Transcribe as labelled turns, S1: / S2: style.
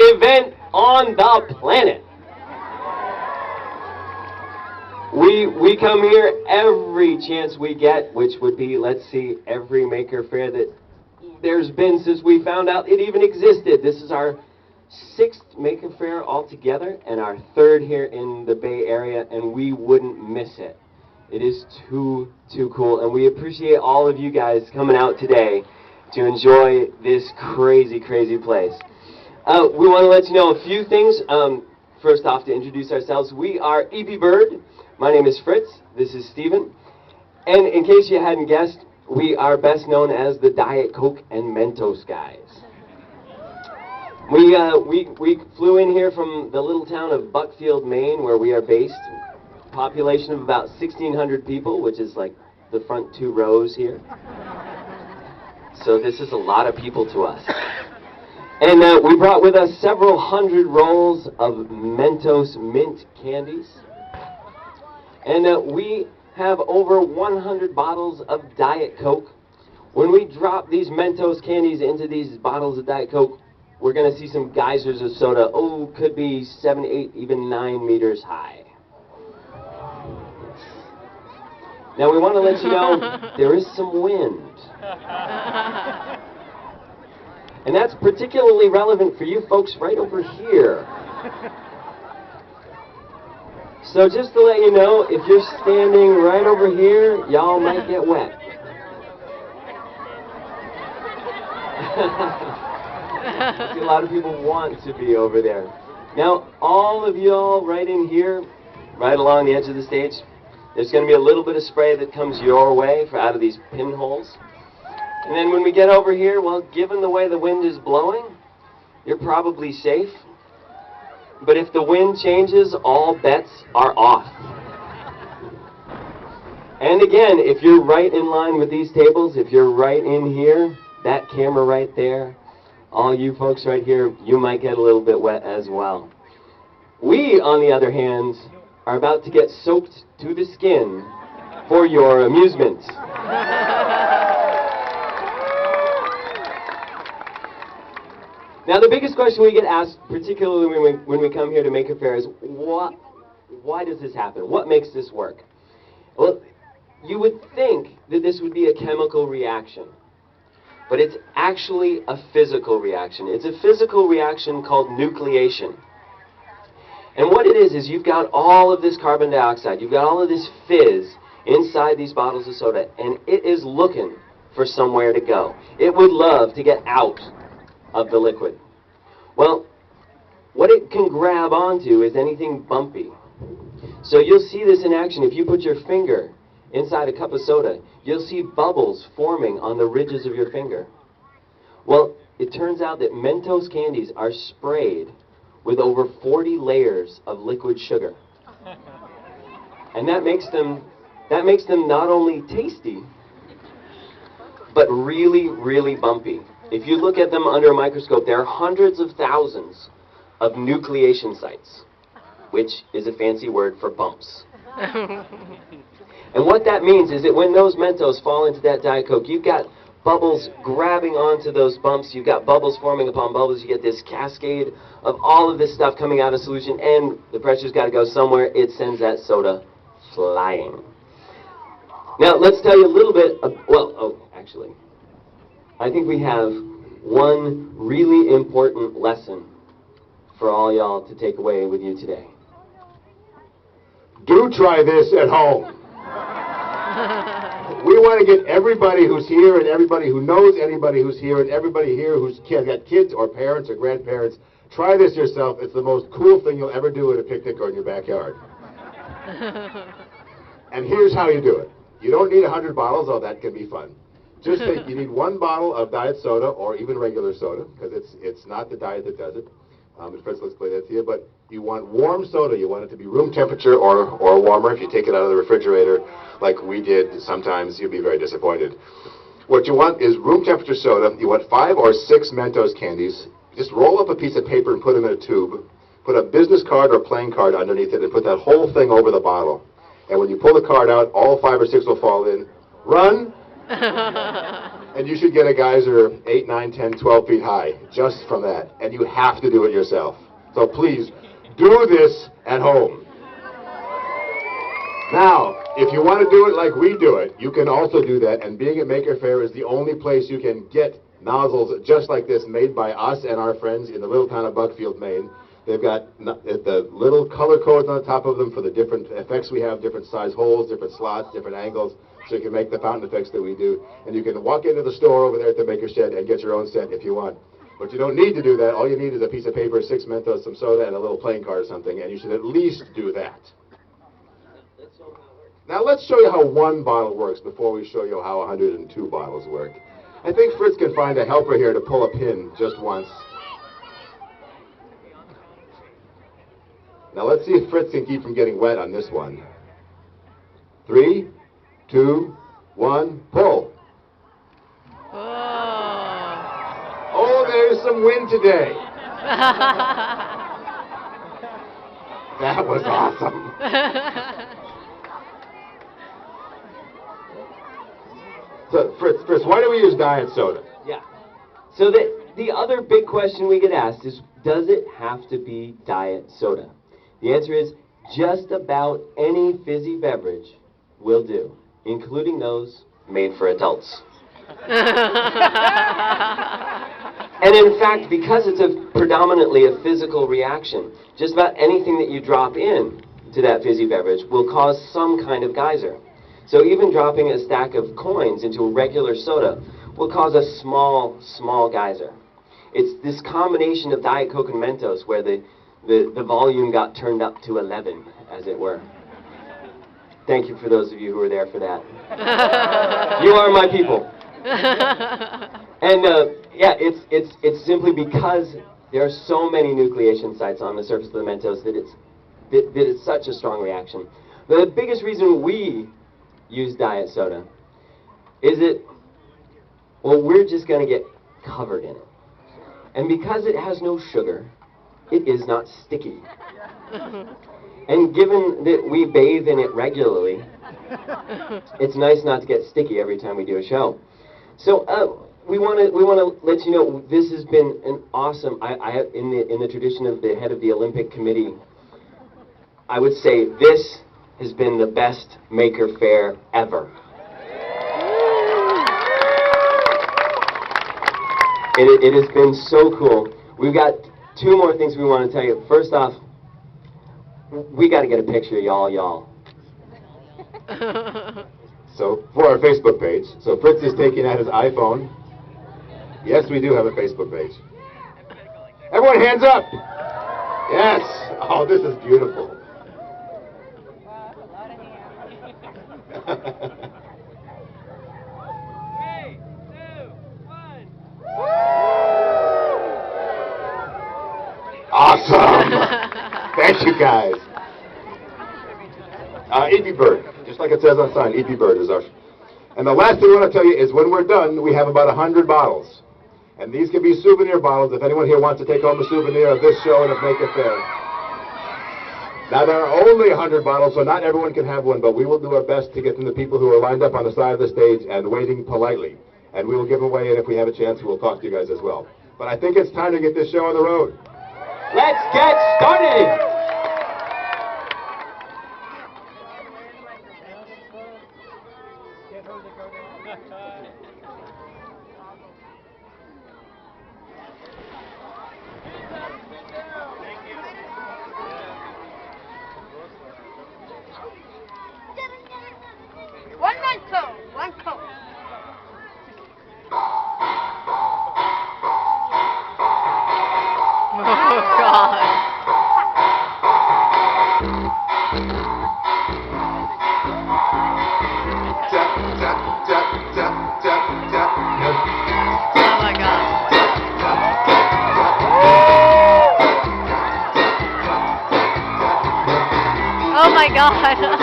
S1: event on the planet. We come here every chance we get, which would be, let's see, every Maker Faire that there's been since we found out it even existed. This is our 6th Maker Faire altogether, and our 3rd here in the Bay Area, and we wouldn't miss it. It is too cool, and we appreciate all of you guys coming out today to enjoy this crazy place. We want to let you know a few things. First off, to introduce ourselves, we are EP Bird. My name is Fritz. This is Steven. And in case you hadn't guessed, we are best known as the Diet Coke and Mentos guys. We flew in here from the little town of Buckfield, Maine, where we are based. Population of about 1,600 people, which is like the front 2 rows here. So this is a lot of people to us. And we brought with us several hundred rolls of Mentos mint candies. And we have over 100 bottles of Diet Coke. When we drop these Mentos candies into these bottles of Diet Coke, we're going to see some geysers of soda. Oh, could be 7, 8, even 9 meters high. Now we want to let you know there is some wind. And that's particularly relevant for you folks right over here. So just to let you know, if you're standing right over here, y'all might get wet. I see a lot of people want to be over there. Now, all of y'all right in here, right along the edge of the stage, there's going to be a little bit of spray that comes your way out of these pinholes. And then when we get over here, well, given the way the wind is blowing, you're probably safe. But if the wind changes, all bets are off. And again, if you're right in line with these tables, if you're right in here, that camera right there, all you folks right here, you might get a little bit wet as well. We, on the other hand, are about to get soaked to the skin for your amusement. Now, the biggest question we get asked, particularly when we come here to Maker Faire, is why does this happen? What makes this work? Well, you would think that this would be a chemical reaction, but it's actually a physical reaction. It's a physical reaction called nucleation. And what it is you've got all of this carbon dioxide, you've got all of this fizz inside these bottles of soda, and it is looking for somewhere to go. It would love to get out of the liquid. Well, what it can grab onto is anything bumpy. So you'll see this in action. If you put your finger inside a cup of soda, you'll see bubbles forming on the ridges of your finger. Well, it turns out that Mentos candies are sprayed with over 40 layers of liquid sugar. And that makes them not only tasty, but really bumpy. If you look at them under a microscope, there are hundreds of thousands of nucleation sites, which is a fancy word for bumps. And what that means is that when those Mentos fall into that Diet Coke, you've got bubbles grabbing onto those bumps, you've got bubbles forming upon bubbles, you get this cascade of all of this stuff coming out of solution, and the pressure's got to go somewhere. It sends that soda flying. Now, let's tell you a little bit of, actually, I think we have one really important lesson for all y'all to take away with you today.
S2: Do try this at home. We want to get everybody who's here and everybody who knows anybody who's here and everybody here who's got kids or parents or grandparents. Try this yourself. It's the most cool thing you'll ever do at a picnic or in your backyard. And here's how you do it. You don't need 100 bottles, although that can be fun. Just think, you need 1 bottle of diet soda or even regular soda, because it's not the diet that does it. Fritz will explain that to you. But you want warm soda. You want it to be room temperature or warmer. If you take it out of the refrigerator, like we did sometimes, you'll be very disappointed. What you want is room temperature soda. You want 5 or 6 Mentos candies. Just roll up a piece of paper and put them in a tube. Put a business card or playing card underneath it and put that whole thing over the bottle. And when you pull the card out, all 5 or 6 will fall in. Run! And you should get a geyser 8, 9, 10, 12 feet high just from that. And you have to do it yourself. So please, do this at home. Now, if you want to do it like we do it, you can also do that. And being at Maker Faire is the only place you can get nozzles just like this made by us and our friends in the little town of Buckfield, Maine. They've got the little color codes on the top of them for the different effects we have, different size holes, different slots, different angles, so you can make the fountain effects that we do. And you can walk into the store over there at the Maker Shed and get your own set if you want. But you don't need to do that. All you need is a piece of paper, 6 Mentos, some soda, and a little playing card or something, and you should at least do that. Now let's show you how 1 bottle works before we show you how 102 bottles work. I think Fritz can find a helper here to pull a pin just once. Now let's see if Fritz can keep from getting wet on this one. 3, 2, 1, pull. Oh, there's some wind today. That was awesome. So, Fritz, why do we use diet soda?
S1: Yeah. So the other big question we get asked is, does it have to be diet soda? The answer is, just about any fizzy beverage will do, including those made for adults. And in fact, because it's predominantly a physical reaction, just about anything that you drop in to that fizzy beverage will cause some kind of geyser. So even dropping a stack of coins into a regular soda will cause a small geyser. It's this combination of Diet Coke and Mentos where the volume got turned up to 11, as it were. Thank you for those of you who were there for that. You are my people. And yeah, it's simply because there are so many nucleation sites on the surface of the Mentos that it's such a strong reaction. The biggest reason we use diet soda is that, well, we're just going to get covered in it. And because it has no sugar, it is not sticky. And given that we bathe in it regularly, it's nice not to get sticky every time we do a show. So we want to let you know this has been an awesome. In the tradition of the head of the Olympic Committee, I would say this has been the best Maker Faire ever. It has been so cool. We've got 2 more things we want to tell you. First off, we got to get a picture of y'all.
S2: So, for our Facebook page, so Fritz is taking out his iPhone. Yes, we do have a Facebook page. Everyone hands up! Yes! Oh, this is beautiful. Awesome! Thank you, guys. EP Bird, just like it says on the sign, EP Bird is our... And the last thing we want to tell you is when we're done, we have about 100 bottles. And these can be souvenir bottles if anyone here wants to take home a souvenir of this show and of Make It Fair. Now, there are only 100 bottles, so not everyone can have one, but we will do our best to get them to people who are lined up on the side of the stage and waiting politely. And we will give away, and if we have a chance, we'll talk to you guys as well. But I think it's time to get this show on the road.
S1: Let's get started!
S3: One mento, one Coke.
S4: Oh, God. Oh, my God. Oh, my God.